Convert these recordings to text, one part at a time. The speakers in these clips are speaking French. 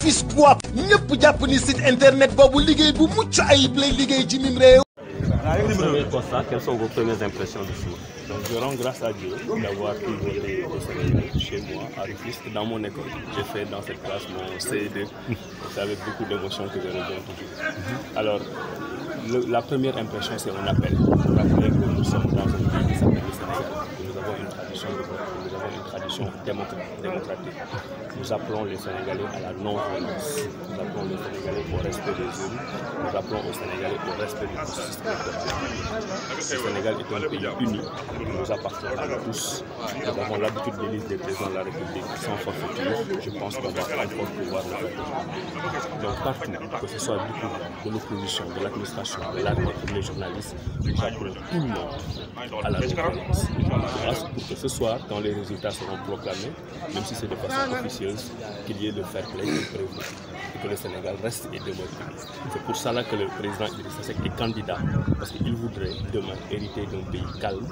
FISPOIP ñëpp jàpp ni site internet boobu liggéey bu mucc ayib lay liggéey ci mim réew. Premier constat, quelles sont vos premières impressions de ce jour? Donc je rends grâce à Dieu d'avoir pu voter au Sénégal chez moi à Rufisque dans mon école. J'ai fait dans cette classe mon CE2. C'est avec beaucoup d'émotion que je reviens toujours. Alors la première impression c'est un appel. Rappeler que nous sommes dans un pays qui s'appelle le Sénégal. Nous avons une tradition de vote, nous avons une tradition démocratique. Nous appelons les Sénégalais à la non-violence. Nous appelons les Sénégalais au respect des urnes. Nous appelons aux Sénégalais au respect du processus électoral. Le Sénégal est un pays uni, il nous appartient à nous tous. Nous avons l'habitude d'élire des présidents de la République sans forfaiture. Je pense qu'on va encore pouvoir le faire. Donc partout, que ce soit du pouvoir, de l'opposition, de l'administration, de l'armée, des journalistes, j'appelle tout le monde à la non-violence. Pour que ce soir, quand les résultats seront proclamés, même si c'est de façon officieuse, qu'il y ait le fair play prévu et que le Sénégal reste et demeure uni. C'est pour cela que le président Idrissa Seck est candidat, parce qu'il voudrait demain hériter d'un pays calme,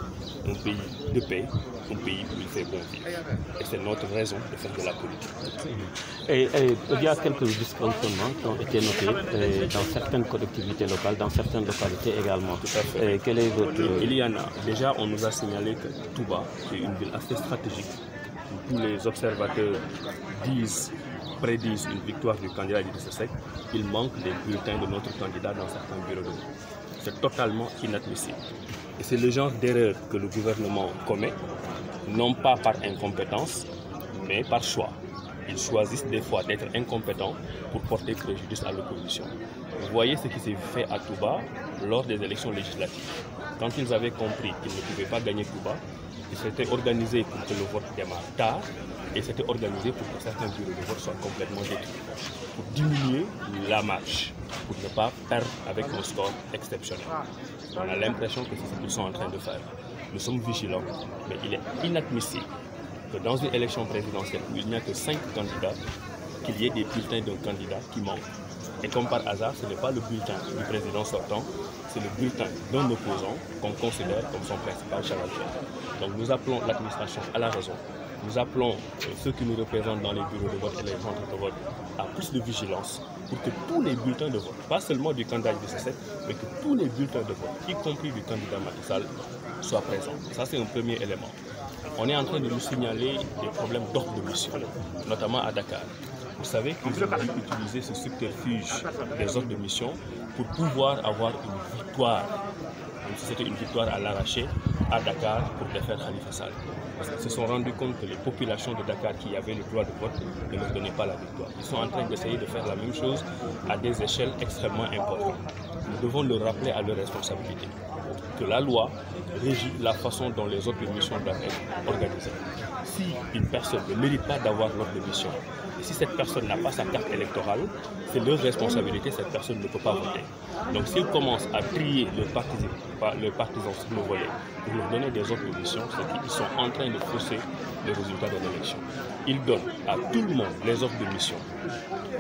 un pays de paix, un pays où il fait bon vivre. Et c'est notre raison de faire de la politique. Et il y a quelques dysfonctionnements qui ont été notés dans certaines collectivités locales, dans certaines localités également. Tout à fait. Quel est votre... Il y en a. Déjà, on nous a signalé que Touba, qui est une ville assez stratégique, où tous les observateurs prédisent une victoire du candidat Idrissa Seck, il manque des bulletins de notre candidat dans certains bureaux de vote. C'est totalement inadmissible. Et c'est le genre d'erreur que le gouvernement commet, non pas par incompétence, mais par choix. Ils choisissent des fois d'être incompétents pour porter préjudice à l'opposition. Vous voyez ce qui s'est fait à Touba lors des élections législatives. Quand ils avaient compris qu'ils ne pouvaient pas gagner Touba, ils s'étaient organisés pour que le vote démarre tard et s'étaient organisés pour que certains bureaux de vote soient complètement détruits, pour diminuer la marche, pour ne pas perdre avec un score exceptionnel. On a l'impression que c'est ce qu'ils sont en train de faire. Nous sommes vigilants, mais il est inadmissible que dans une élection présidentielle où il n'y a que 5 candidats, qu'il y ait des bulletins d'un candidat qui manquent. Et comme par hasard, ce n'est pas le bulletin du président sortant, c'est le bulletin d'un opposant qu'on considère comme son principal challenge. Donc nous appelons l'administration à la raison. Nous appelons ceux qui nous représentent dans les bureaux de vote et les centres de vote à plus de vigilance pour que tous les bulletins de vote, pas seulement du candidat Idrissa Seck, mais que tous les bulletins de vote, y compris du candidat Macky Sall, soient présents. Ça, c'est un premier élément. On est en train de nous signaler des problèmes d'ordre de mission, notamment à Dakar. Vous savez qu'ils ont dû utiliser ce subterfuge des ordres de mission pour pouvoir avoir une victoire, même si c'était une victoire à l'arraché, à Dakar pour défaire Khalifa Sall. Parce qu'ils se sont rendus compte que les populations de Dakar qui avaient le droit de vote ne leur donnaient pas la victoire. Ils sont en train d'essayer de faire la même chose à des échelles extrêmement importantes. Nous devons le rappeler à leur responsabilité, que la loi régit la façon dont les autres missions doivent être organisées. Si une personne ne mérite pas d'avoir l'ordre de mission, et si cette personne n'a pas sa carte électorale, c'est leur responsabilité, cette personne ne peut pas voter. Donc s'ils commencent à trier leurs partisans sur le volet pour leur donner des ordres de mission, c'est qu'ils sont en train de fausser les résultats de l'élection. Ils donnent à tout le monde les ordres de mission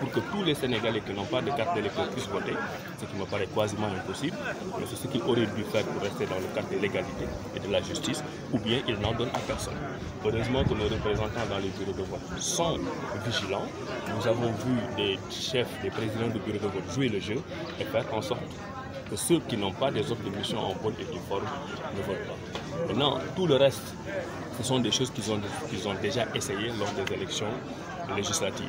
pour que tous les Sénégalais qui n'ont pas de carte d'électeur puissent voter, ce qui me paraît quasiment impossible, mais c'est ce qu'ils auraient dû faire pour rester dans le cadre de l'égalité et de la justice, ou bien ils n'en donnent à personne. Heureusement que nos représentants dans les bureaux de vote sont vigilants. Nous avons vu des chefs, des présidents de bureaux de vote jouer le jeu et faire en sorte que ceux qui n'ont pas des ordres de mission en bonne et due forme ne votent pas. Maintenant, tout le reste, ce sont des choses qu'ils ont déjà essayées lors des élections législatives.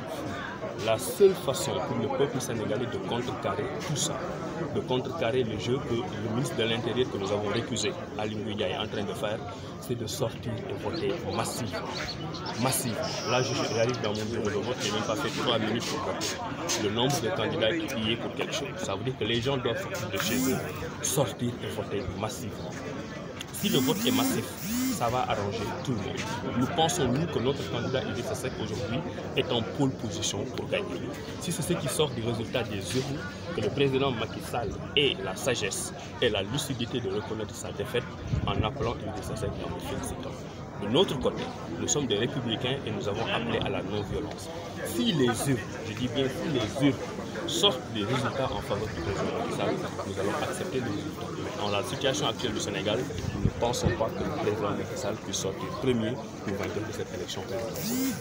La seule façon pour le peuple sénégalais de contrecarrer tout ça, de contrecarrer le jeu que le ministre de l'Intérieur que nous avons récusé, Ali Ngouille est en train de faire, c'est de sortir et voter massivement. Massivement. Là, j'arrive dans mon bureau de vote, je n'ai même pas fait 3 minutes pour voter. Le nombre de candidats qui est pour quelque chose. Ça veut dire que les gens doivent sortir de chez eux, sortir et voter massivement. Si le vote est massif, ça va arranger tout le monde. Nous pensons, nous, que notre candidat Idrissa Seck aujourd'hui est en pole position pour gagner. Si c'est ce qui sort du résultat des urnes, que le président Macky Sall ait la sagesse et la lucidité de reconnaître sa défaite en appelant Idrissa Seck et en le félicitant. De notre côté, nous sommes des républicains et nous avons appelé à la non-violence. Si les urnes, je dis bien si les urnes, sortent des résultats en faveur du président Macky Sall, nous allons accepter les résultats. Mais dans la situation actuelle du Sénégal, nous ne pensons pas que le président Macky Sall puisse sortir premier pour vainqueur de cette élection présidentielle.